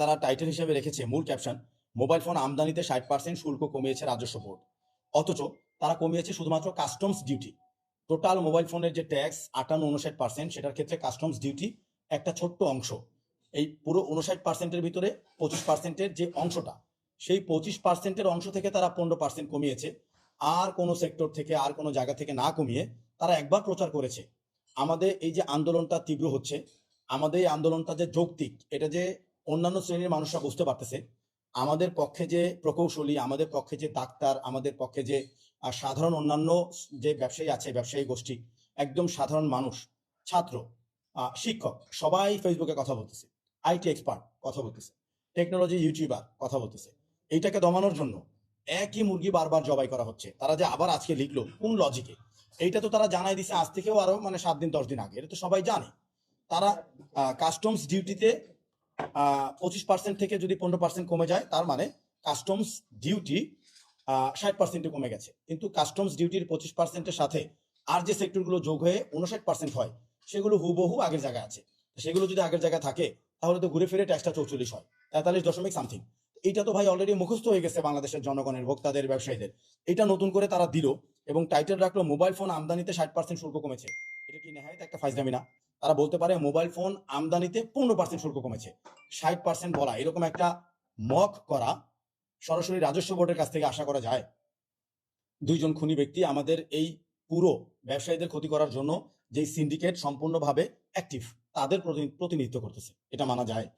তারা টাইটেল হিসেবে রেখেছে মূল ক্যাপশন, মোবাইল ফোন আমদানিতে 60% শুল্ক কমিয়েছে রাজস্ব বোর্ড। অথচ তারা কমিয়েছে শুধুমাত্র কাস্টমস ডিউটি। টোটাল মোবাইল ফোনের যে ট্যাক্স 58-59%, সেটার ক্ষেত্রে কাস্টমস ডিউটি একটা ছোট্ট অংশ। এই পুরো 59%-এর ভিতরে 25%-এর যে অংশটা, সেই 25%-এর অংশ থেকে তারা 15% কমিয়েছে। আর কোনো সেক্টর থেকে, আর কোনো জায়গা থেকে না কমিয়ে তারা একবার প্রচার করেছে আমাদের এই যে আন্দোলনটা তীব্র হচ্ছে, আমাদের এই আন্দোলনটা যে যৌক্তিক, এটা যে অন্যান্য শ্রেণীর মানুষরা বুঝতে পারতেছে। আমাদের পক্ষে যে প্রকৌশলী, আমাদের পক্ষে যে ডাক্তার, আমাদের পক্ষে যে সাধারণ অন্যান্য যে ব্যবসায়ী আছে, ব্যবসায়ী গোষ্ঠী, একদম সাধারণ মানুষ, ছাত্র, শিক্ষক, সবাই ফেসবুকে কথা বলতেছে, আইটি এক্সপার্ট কথা বলতেছে, টেকনোলজি ইউটিউবার কথা বলতেছে। এইটাকে দমানোর জন্য একই মুরগি বারবার জবাই করা হচ্ছে। তারা যে আবার আজকে লিখলো কোন লজিকে, এইটা তো তারা জানাই দিছে আজ থেকেও আরো 7 দিন 10 দিন আগে, এটা তো সবাই জানে। তারা কাস্টমস ডিউটিতে 25% থেকে যদি 15% কমে যায়, তার মানে কাস্টমস ডিউটি 60%-এ কমে গেছে। কিন্তু কাস্টমস ডিউটির 25%-এর সাথে আর যে সেক্টরগুলো যোগ হয়ে 59% হয়, সেগুলো হুবহু আগের জায়গায় আছে। সেগুলো যদি আগের জায়গায় থাকে, তাহলে তো ঘুরে ফিরে ট্যাক্সটা 44 হয়, 43 দশমিক সামথিং। এইটা তো ভাই অলরেডি মুখস্থ হয়ে গেছে বাংলাদেশের জনগণের, ভোক্তাদের, ব্যবসায়ীদের। এটা নতুন করে তারা দিল এবং টাইটেল রাখলো মোবাইল ফোন আমদানিতে 60% শুল্ক কমেছে। এটা কি নেহায়ত একটা ফাইজলামি না? তারা বলতে পারে মোবাইল ফোন আমদানিতে 15% শুল্ক কমেছে, 60% বলা, এরকম একটা মক করা সরাসরি রাজস্ব বোর্ডের কাছ থেকে আশা করা যায়? দুইজন খুনি ব্যক্তি আমাদের এই পুরো ব্যবসায়ীদের ক্ষতি করার জন্য যে সিন্ডিকেট সম্পূর্ণভাবে অ্যাক্টিভ, তাদের প্রতিনিধিত্ব করতেছে, এটা মানা যায়?